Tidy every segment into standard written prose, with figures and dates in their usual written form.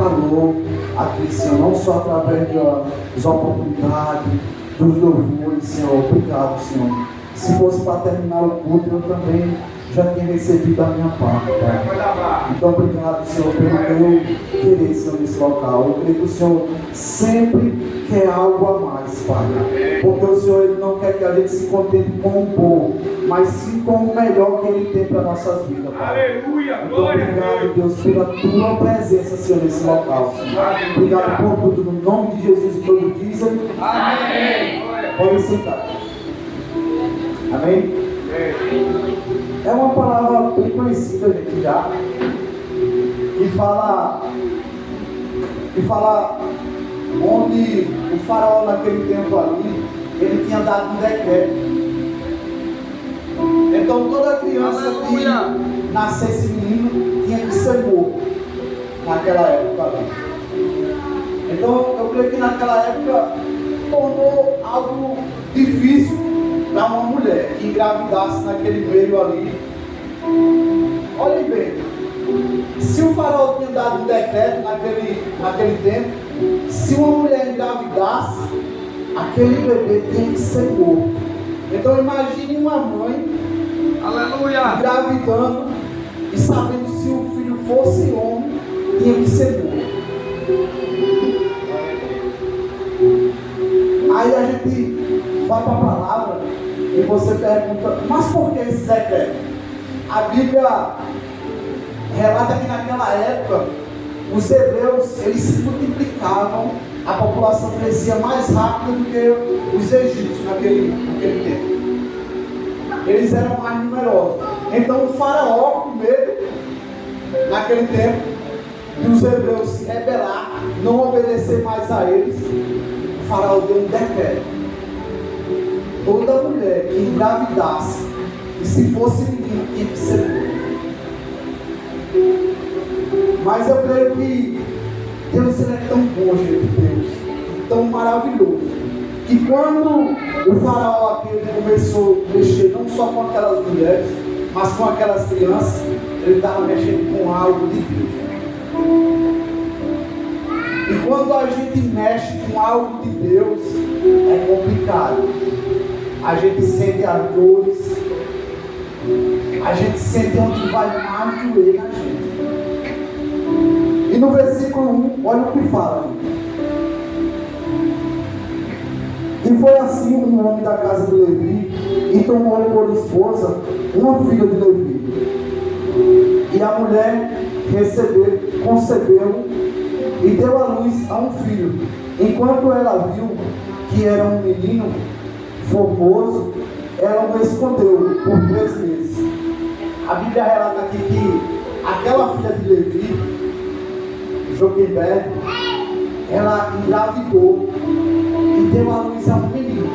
falou aqui, Senhor, não só através das oportunidades, dos louvores, Senhor. Obrigado, Senhor. Se fosse para terminar o culto, eu também já tinha recebido a minha parte, Pai. Então, obrigado, Senhor, pelo teu querer, Senhor, nesse local. Eu creio que o Senhor sempre quer algo a mais, Pai. Porque o Senhor, Ele não quer que a gente se contente com o bom, mas sim com o melhor que Ele tem para nossas vidas, Pai. Aleluia, Então, glória obrigado, Deus, pela tua presença, Senhor, nesse local, Senhor. Obrigado por tudo, no nome de Jesus, e todos dizem amém. Podem sentar. Amém? É uma palavra bem conhecida, gente, já. Que fala onde o faraó naquele tempo ali, ele tinha dado um decreto. Então toda criança que nascesse menino tinha que ser morto naquela época ali. Então eu creio que naquela época tornou algo difícil para uma mulher que engravidasse naquele meio ali. Olhem bem, se o faraó tinha dado um decreto naquele tempo, se uma mulher engravidasse, aquele bebê tinha que ser morto. Então imagine uma mãe, aleluia, engravidando e sabendo se o filho fosse homem, tinha que ser morto. Aí a gente vai para a palavra e você pergunta, mas por que esse decreto? A Bíblia relata que naquela época os hebreus, eles se multiplicavam, a população crescia mais rápido do que os egípcios naquele tempo. Eles eram mais numerosos. Então o faraó, com medo, naquele tempo, de os hebreus se rebelar, não obedecer mais a eles, o faraó deu um decreto. Toda mulher que engravidasse, e se fosse menino, tinha que ser morto. Mas eu creio que Deus, ele é tão bom, gente, Deus, tão maravilhoso, que quando o faraó aqui começou a mexer não só com aquelas mulheres, mas com aquelas crianças, ele estava mexendo com algo de Deus. E quando a gente mexe com algo de Deus, é complicado. A gente sente as dores, a gente sente onde vai mais doer na gente. E no versículo 1, olha o que fala. E foi assim um homem da casa de Levi, e tomou por esposa uma filha de Levi. E a mulher concebeu e deu à luz a um filho. Enquanto ela viu que era um menino formoso, ela o escondeu por 3 meses. A Bíblia relata aqui que aquela filha de Levi, Joquebede, ela engravidou e deu à luz a um menino.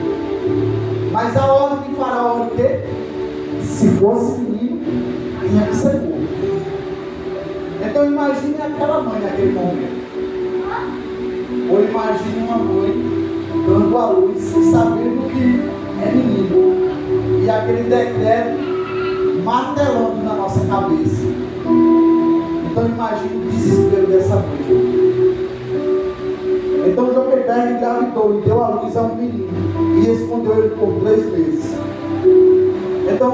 Mas a ordem de Faraó era o quê? Se fosse menino, tinha que ser morto. Então imagine aquela mãe naquele momento. Ou imagine uma mãe dando à luz e sabendo que é menino. E aquele decreto martelando na nossa cabeça. Então imagine o desespero dessa mãe. Então Joquebede engravidou e deu à luz a um menino. E escondeu ele por 3 meses. Então,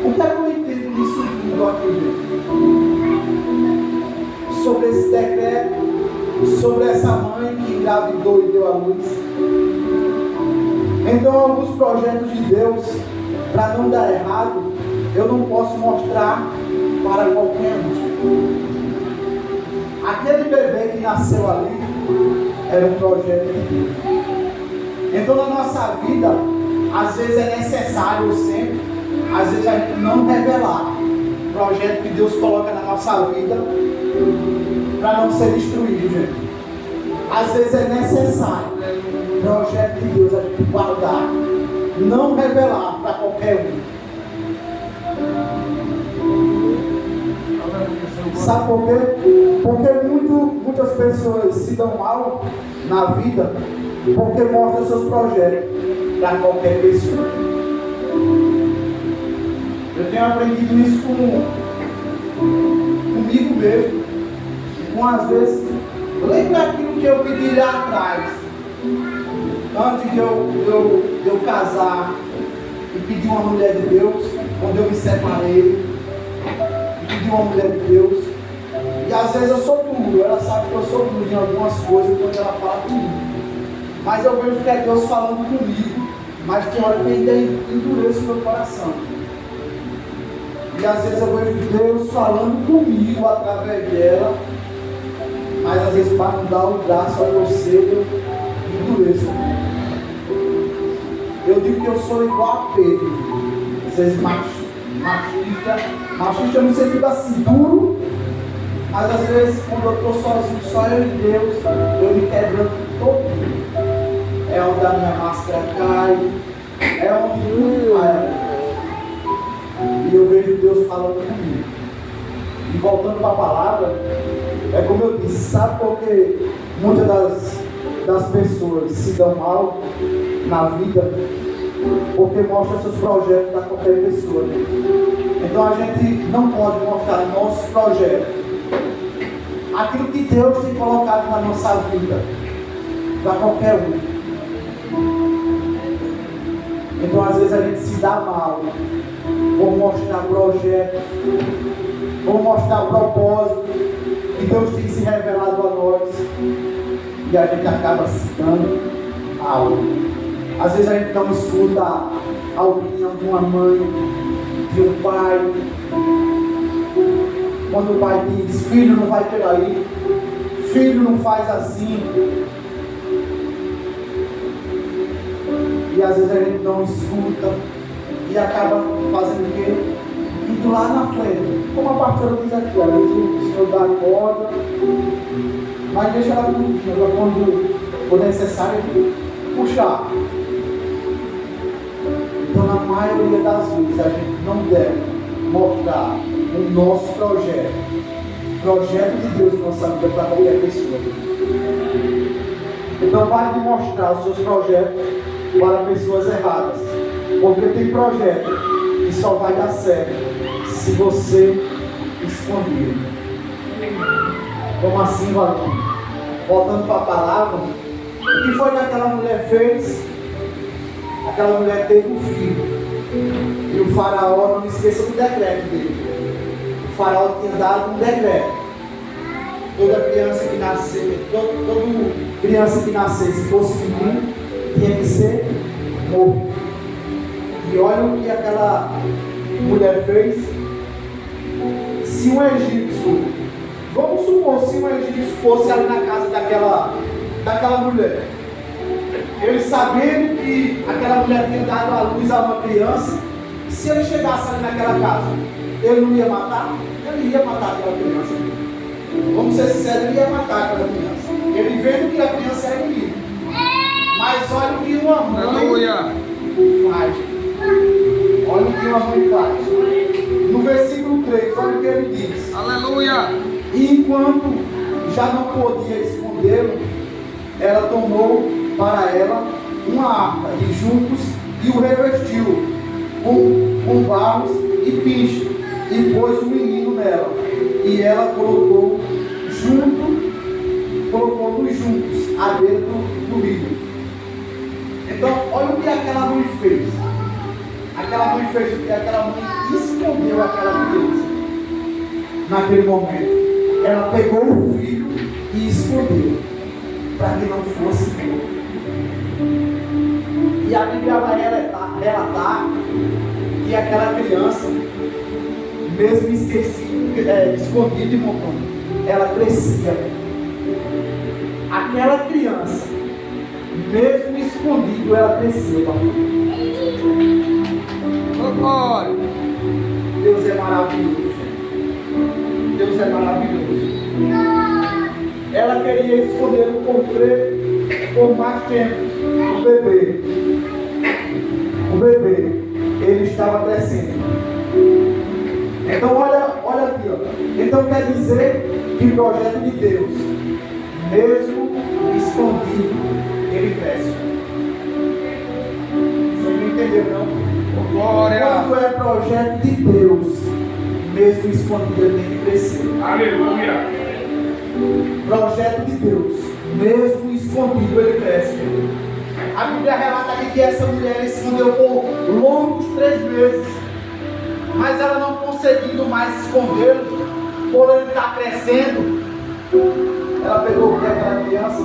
o que é que eu entendo nisso tudo aqui, gente? Sobre esse decreto, sobre essa mãe que engravidou e deu à luz. Então, alguns projetos de Deus, para não dar errado, eu não posso mostrar para qualquer um. Aquele bebê que nasceu ali era um projeto de Deus. Então, na nossa vida, às vezes é necessário, ou sempre, às vezes a gente não revelar o projeto que Deus coloca na nossa vida para não ser destruído, gente. Às vezes é necessário o projeto de Deus a gente guardar, não revelar para qualquer um. Sabe por quê? Porque muitas pessoas se dão mal na vida porque mostram seus projetos para qualquer pessoa. Eu tenho aprendido isso comigo mesmo. umas vezes, lembra aquilo que eu pedi lá atrás, antes de eu casar, e pedi uma mulher de Deus, quando eu me separei, e pedi uma mulher de Deus, e às vezes eu sou duro, ela sabe que eu sou duro em algumas coisas quando ela fala comigo, mas eu vejo que é Deus falando comigo, mas tem hora que ainda endurece o meu coração. E às vezes eu vejo Deus falando comigo através dela, mas às vezes para não dar o braço a você, eu endureço. Eu digo que eu sou igual a Pedro. Às vezes machista no sentido assim, duro, mas às vezes quando eu estou sozinho, só eu e Deus, eu me quebrando todo. É onde a minha máscara cai, é onde tudo cai. E eu vejo Deus falando comigo. E voltando para a palavra, é como eu disse, sabe por que muitas das pessoas se dão mal na vida? Porque mostra seus projetos para qualquer pessoa. Então a gente não pode mostrar nossos projetos, aquilo que Deus tem colocado na nossa vida, para qualquer um. Então às vezes a gente se dá mal. Vou mostrar projetos, vou mostrar propósito que Deus tem se revelado a nós, e a gente acaba se dando mal. Às vezes a gente não escuta a opinião de uma mãe, de um pai. Quando o pai diz, filho, não vai por aí, filho, não faz assim. E às vezes a gente não escuta e acaba fazendo o quê? Indo lá na frente. Como a pastora diz aqui, às vezes o Senhor dá a corda, mas deixa ela curtir, quando for necessário puxar. Então, na maioria das vezes, a gente não deve mostrar o nosso projeto de Deus na nossa vida para qualquer pessoa. Então, pare de mostrar os seus projetos para pessoas erradas, porque tem projeto que só vai dar certo se você esconder. Como assim, Valdir? Voltando para a palavra, o que foi que aquela mulher fez? Aquela mulher teve um filho, e o faraó, não esqueça do decreto dele. O faraó tinha dado um decreto: toda criança que nascesse, toda criança que nascesse, fosse menino, tinha que ser morto. E olha o que aquela mulher fez. Se um egípcio, vamos supor, se um egípcio fosse ali na casa daquela mulher, ele sabendo que aquela mulher tinha dado à luz a uma criança, se ele chegasse ali naquela casa, ele não ia matar? Ele ia matar aquela criança. Vamos ser sinceros, ele ia matar aquela criança. Ele vendo que a criança era inimiga. Mas olha o que uma mãe faz. Olha o que uma mãe faz. No versículo 3, olha o que ele diz. Aleluia! E enquanto já não podia escondê-lo, ela tomou para ela uma arca de juncos e o revestiu com barros e pincho, e pôs o menino nela. E ela colocou nos juncos à beira do rio. Então, olha o que aquela mãe fez. Aquela mãe fez o que? Aquela mãe escondeu aquela criança. Naquele momento, ela pegou o filho e escondeu, para que não fosse morto. E a Bíblia vai relatar que aquela criança, mesmo escondida e montando, ela crescia. Aquela criança, mesmo escondido, ela cresceu. Deus é maravilhoso. Deus é maravilhoso. Ela queria esconder por mais tempo o bebê. Ele estava crescendo. Então olha aqui, ó. Então quer dizer que o projeto de Deus, mesmo escondido, ele cresce. Você não entendeu, não? Glória! Quando é projeto de Deus, mesmo escondido, ele tem que crescer. Aleluia! Projeto de Deus, mesmo escondido, ele cresce. A Bíblia relata aqui que essa mulher escondeu por longos 3 meses, mas ela não conseguindo mais escondê-lo, por ele estar crescendo, ela pegou aquela criança,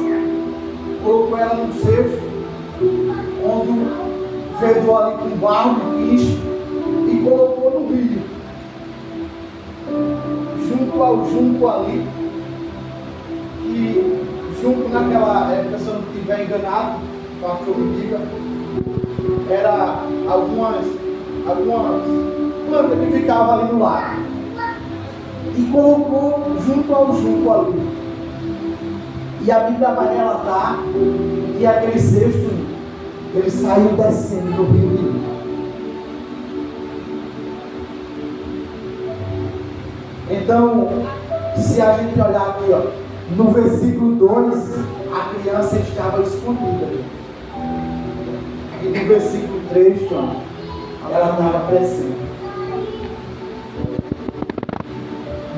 colocou ela num cesto, onde fedou ali com barro, quiche, e colocou no rio, junto ao junco ali, que junco naquela época, se eu não estiver enganado, para que eu me diga, era algumas plantas que ficavam ali no lago, e colocou junto ao junco ali. E a Bíblia vai relatar que aquele cesto, ele saiu descendo do rio. Então, se a gente olhar aqui, ó, no versículo 2, a criança estava escondida. E no versículo 3, ela estava crescendo.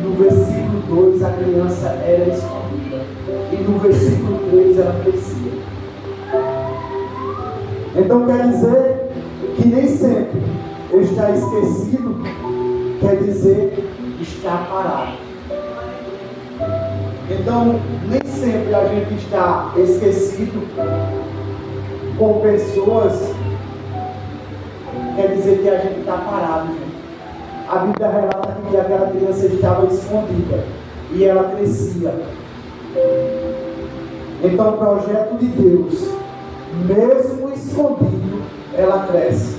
No versículo 2, a criança era escondida. E no versículo 3, ela crescia. Então quer dizer que nem sempre estar esquecido quer dizer estar parado. Então nem sempre a gente está esquecido com pessoas quer dizer que a gente está parado, gente. A Bíblia relata que aquela criança estava escondida e ela crescia. Então o projeto de Deus, mesmo escondido, ela cresce.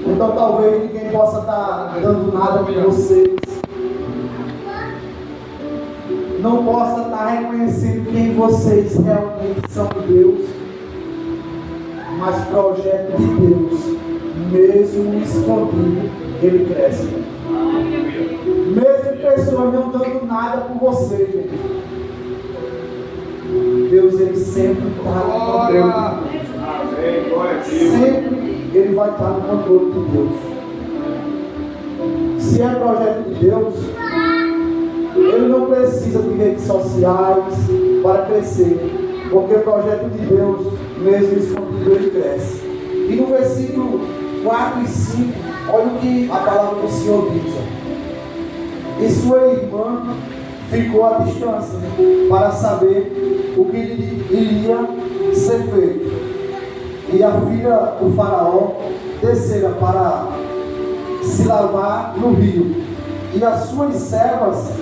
Então talvez ninguém possa estar dando nada para vocês, não possa estar reconhecendo quem vocês realmente são de Deus, mas projeto de Deus, mesmo escondido, ele cresce. Mesmo pessoas não dando nada por você, gente, Deus, ele sempre está no controle. Sempre ele vai estar no controle de Deus. Se é projeto de Deus, ele não precisa de redes sociais para crescer, porque o projeto de Deus, mesmo escondido, ele cresce. E no versículo 4 e 5, olha o que a palavra do Senhor diz. E sua irmã ficou à distância para saber o que iria ser feito. E a filha do faraó descera para se lavar no rio. E as suas servas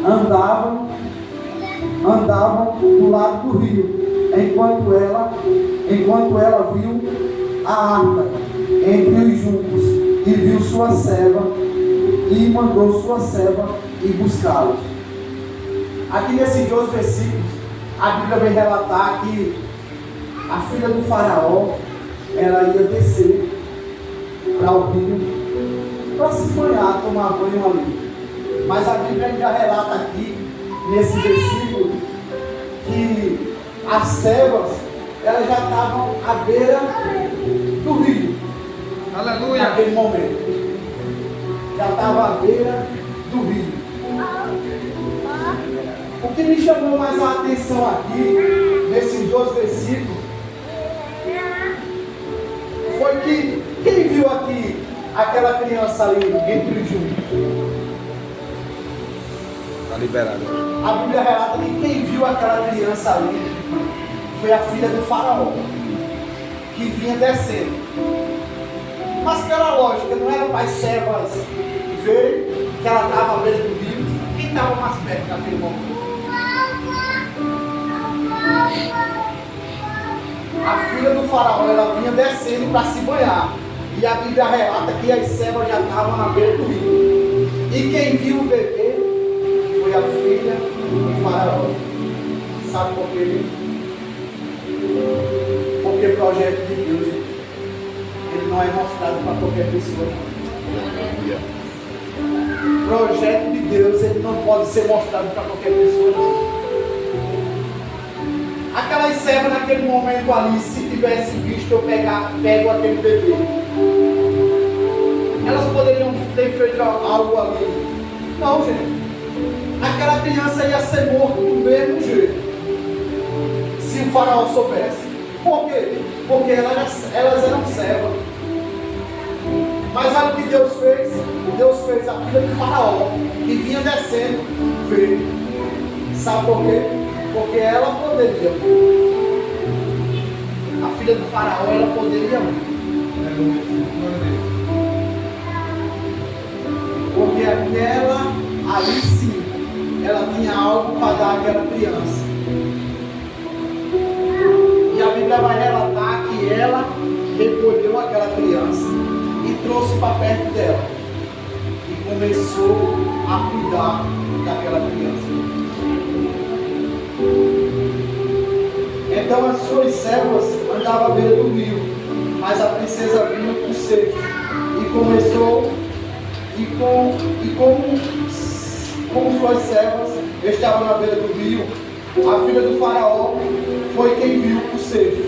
andavam do lado do rio, enquanto ela viu a arca entre os juncos, e viu sua serva, e mandou sua serva ir buscá-los. Aqui nesses 2 versículos, a Bíblia vem relatar que a filha do faraó, ela ia descer para o rio, para se banhar, tomar banho ali. Mas a Bíblia ainda relata aqui, nesse versículo, que as servas, elas já estavam à beira do rio. Aleluia! Naquele momento. Já estava à beira do rio. O que me chamou mais a atenção aqui, nesses 2 versículos, foi que, quem viu aqui aquela criança ali entre os juncos? Está liberado. A Bíblia relata que quem viu aquela criança ali foi a filha do faraó, que vinha descendo. Mas pela lógica, não era para as servas verem que ela estava à beira do rio. Quem estava mais perto naquele momento? A filha do faraó, ela vinha descendo para se banhar. E a Bíblia relata que as servas já estavam na beira do rio. E quem viu o bebê foi a filha do faraó. Sabe por quê? Porque o projeto de Deus, ele não é mostrado para qualquer pessoa. O projeto de Deus, ele não pode ser mostrado para qualquer pessoa, não. Aquelas servas naquele momento ali, se tivesse visto eu pego aquele bebê, elas poderiam ter feito algo ali. Não, gente. aquela criança ia ser morta do mesmo jeito, se o faraó soubesse. Por quê? Porque elas eram servas. Mas olha o que Deus fez. Deus fez a filha de faraó, que vinha descendo, ver. Sabe por quê? Porque ela poderia ver. A filha do faraó, ela poderia ver. Porque aquela, aí sim, ela tinha algo para dar àquela criança. E a Bíblia vai relatar que ela recolheu aquela criança e trouxe para perto dela. E começou a cuidar daquela criança. Então as suas servas andavam à beira do rio, mas a princesa vinha com sede e começou, como suas servas estavam na beira do rio, a filha do faraó foi quem viu o sede.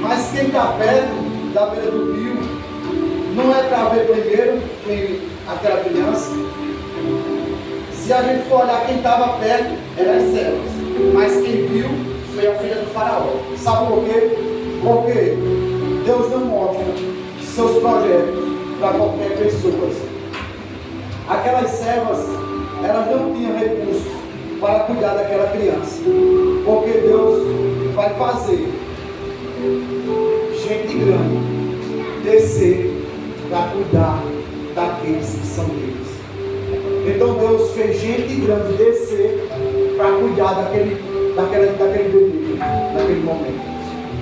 Mas quem está perto da beira do rio não é para ver primeiro aquela criança. Se a gente for olhar quem estava perto, eram as servas, mas quem viu foi a filha do faraó. Sabe por quê? Porque Deus não mostra seus projetos para qualquer pessoa. Aquelas servas, elas não tinham recursos para cuidar daquela criança, porque Deus vai fazer gente grande descer para cuidar daqueles que são deles. Então Deus fez gente grande descer para cuidar daquele bebê, naquele momento.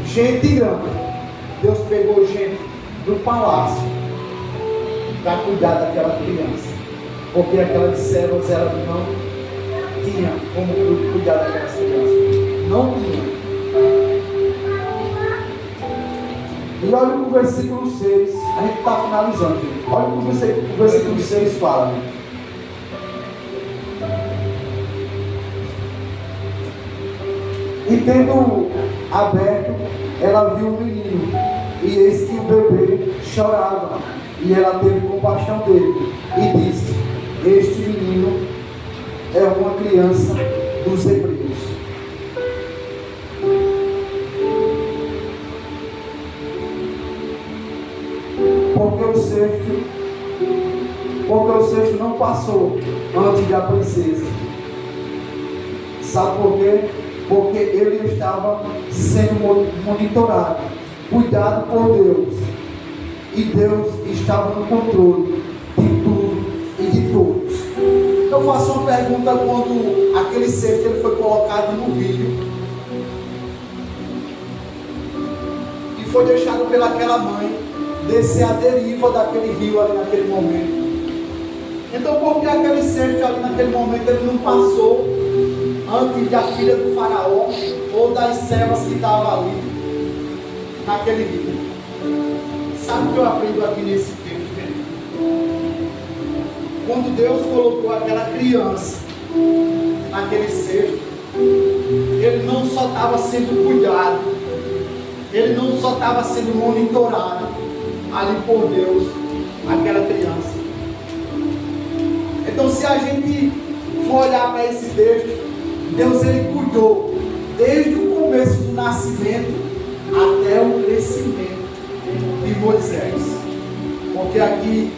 Gente grande. Deus pegou gente do palácio para cuidar daquela criança, porque aquelas servas elas não tinham como cuidar daquelas crianças. Não tinham. E olha o versículo 6, a gente está finalizando, gente. Olha o que o versículo 6 fala. E tendo aberto, ela viu o menino, e eis que o bebê chorava, e ela teve compaixão dele, e disse: este menino é uma criança dos hebreus. Porque o cesto não passou antes da princesa. Sabe por quê? Porque ele estava sendo monitorado, cuidado por Deus. E Deus estava no controle de tudo e de todos. Eu faço uma pergunta: quando aquele cesto ele foi colocado no rio e foi deixado pelaquela mãe descer a deriva daquele rio ali naquele momento. Então por que aquele cesto ali naquele momento ele não passou antes da filha do faraó ou das servas que estavam ali naquele rio? Sabe o que eu aprendo aqui nesse texto, gente? Quando Deus colocou aquela criança naquele cesto, ele não só estava sendo cuidado, ele não só estava sendo monitorado ali por Deus, aquela criança. Então se a gente for olhar para esse texto, Deus ele cuidou desde o começo do nascimento até o crescimento de Moisés. Porque aqui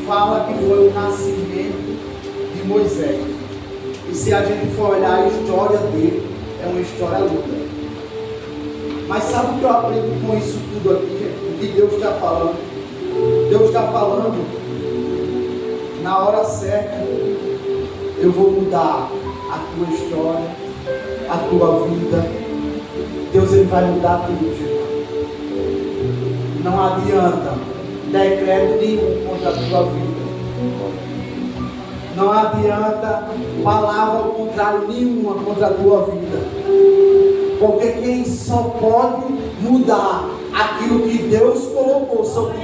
fala que foi o nascimento de Moisés. E se a gente for olhar a história dele, é uma história longa. Mas sabe o que eu aprendo com isso tudo aqui, gente? O que Deus está falando? Deus está falando, na hora certa, eu vou mudar a tua história, a tua vida. Deus ele vai mudar tudo, gente. Não adianta decreto nenhum contra a tua vida. Não adianta palavra ao contrário nenhuma contra a tua vida. Porque quem só pode mudar aquilo que Deus colocou sobre tu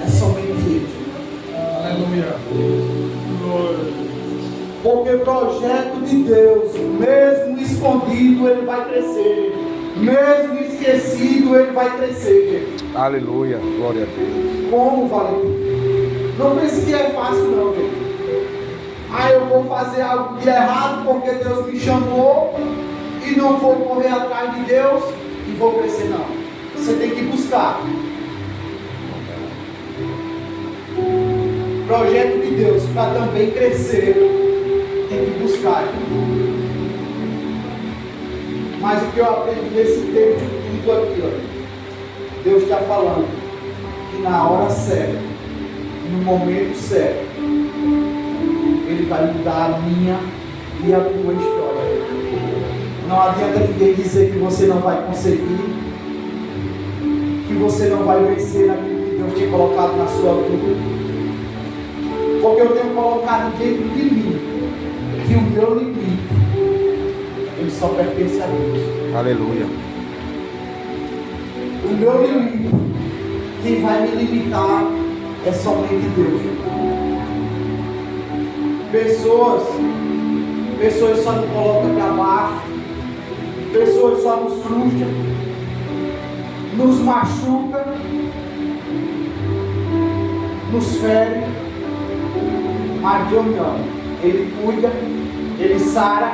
é somente Ele. Aleluia. Porque o projeto de Deus, mesmo escondido, ele vai crescer. Mesmo esquecido, ele vai crescer, gente. Aleluia. Glória a Deus. Como, Valentim? Não pense que é fácil, não, gente. eu vou fazer algo de errado porque Deus me chamou e não vou correr atrás de Deus e vou crescer, não. Você tem que buscar. Projeto de Deus para também crescer, tem que buscar. Mas o que eu aprendi nesse texto tudo aqui, ó, Deus está falando que na hora certa, no momento certo, Ele vai mudar a minha e a tua história. Não adianta ninguém dizer que você não vai conseguir, que você não vai vencer naquilo que Deus tem colocado na sua vida. Porque eu tenho colocado dentro de mim que o meu limite, ele só pertence a Deus. Aleluia. O meu limite, quem vai me limitar é somente Deus. Pessoas só me colocam para baixo, pessoas só nos frustram, nos machucam, nos ferem. Mas Deus não, Ele cuida, Ele sara,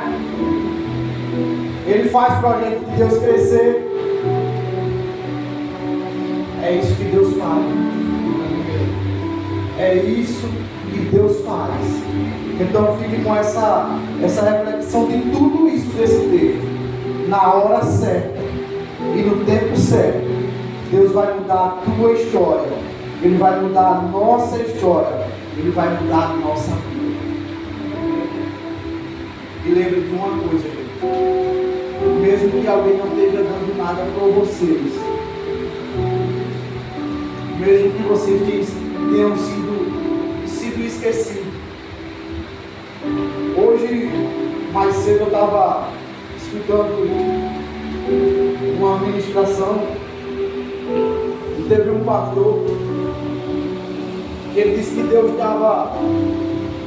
Ele faz o projeto de Deus crescer. É isso que Deus faz. É isso que Deus faz. Então fique com essa reflexão de tudo isso desse texto. Na hora certa e no tempo certo, Deus vai mudar a tua história. Ele vai mudar a nossa história. Ele vai mudar a nossa vida. E lembre de uma coisa, gente. Mesmo que alguém não esteja dando nada para vocês, mesmo que vocês tenham sido esquecidos. Hoje, mais cedo, eu estava escutando uma ministração e teve um pastor. Ele disse que Deus estava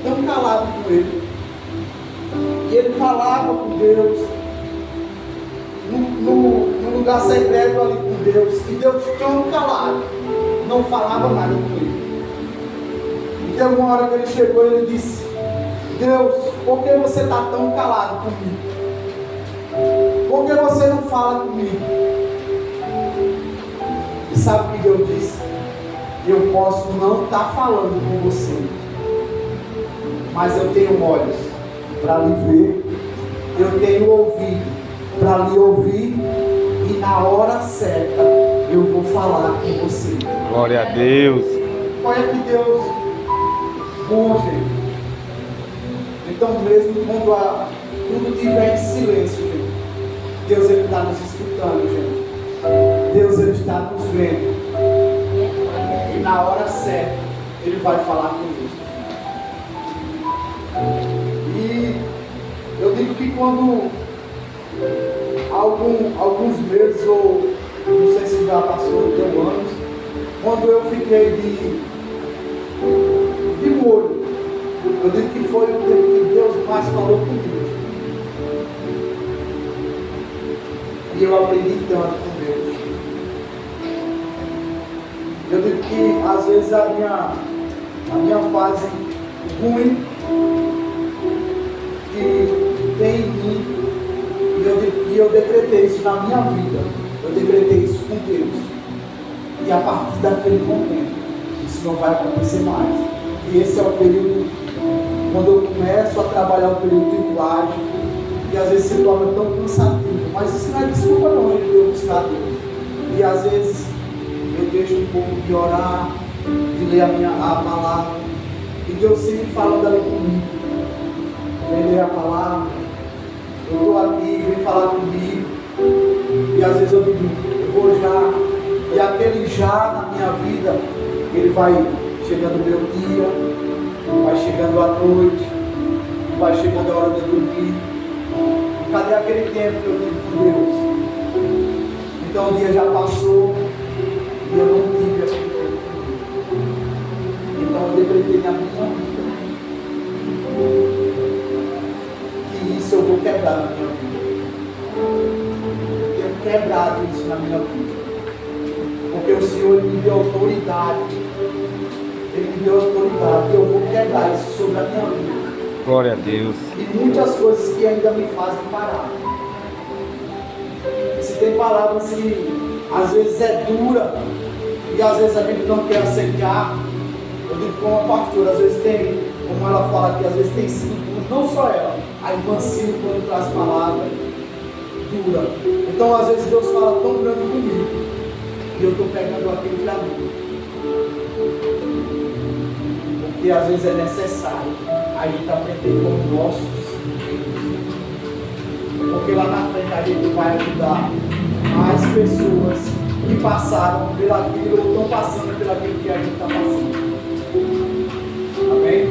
tão calado com ele. E ele falava com Deus, no lugar secreto ali com Deus. E Deus tão calado, não falava nada com ele. E teve uma hora que ele chegou e ele disse: Deus, por que você está tão calado comigo? Por que você não fala comigo? E sabe o que Deus disse? Eu posso não estar falando com você, mas eu tenho olhos para lhe ver, eu tenho ouvido para lhe ouvir, e na hora certa eu vou falar com você. Glória a Deus. Olha que Deus bom, gente. Então mesmo quando tudo estiver em silêncio, gente, Deus ele está nos escutando, gente. Deus ele está nos vendo. E na hora certa, Ele vai falar conosco. E eu digo que quando alguns meses, ou não sei se já passou de anos, quando eu fiquei de molho, eu digo que foi o tempo que Deus mais falou comigo. E eu aprendi tanto com Deus. Eu digo que às vezes a minha fase ruim que tem em mim, e eu decretei isso na minha vida, eu decretei isso com Deus. E a partir daquele momento, isso não vai acontecer mais. E esse é o período, quando eu começo a trabalhar o período de plágio, que às vezes se torna tão cansativo. Mas isso não é desculpa não, de eu buscar Deus. E às vezes eu deixo um pouco de orar, de ler a palavra, e Deus sempre falando ali comigo. Vem ler a palavra, eu estou aqui, vem falar comigo, e às vezes eu digo, eu vou já, e aquele já na minha vida, ele vai chegando o meu dia, vai chegando a noite, vai chegando a hora de dormir. Cadê aquele tempo que eu tive com Deus? Então o dia já passou, e eu não tive aquele tempo comigo. Então eu decretei na minha vida que isso eu vou quebrar na minha vida. Eu tenho quebrado isso na minha vida. Porque o Senhor me deu autoridade. Ele me deu autoridade. E eu vou quebrar isso sobre a minha vida. Glória a Deus. E muitas coisas que ainda me fazem parar. Se tem palavras que às vezes é dura e às vezes a gente não quer aceitar. Eu digo como uma pastora, às vezes tem, como ela fala aqui, às vezes tem sido, não só ela, a irmã Ciro quando traz palavras dura. Então às vezes Deus fala tão grande comigo e eu estou pegando aquilo que é duro. Porque às vezes é necessário a gente aprender com nossos. Porque lá na frente a gente vai ajudar mais pessoas que passaram pelaquilo ou estão passando pelaquilo que a gente está passando. Amém?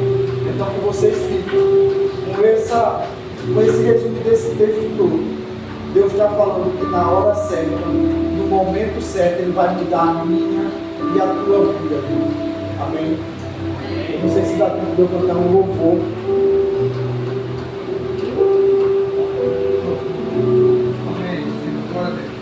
Então que vocês fiquem com esse resumo desse texto todo. Deus está falando que na hora certa, no momento certo, Ele vai mudar a minha e a tua vida. Amém? Eu não sei se dá tempo de eu cantar um louvor.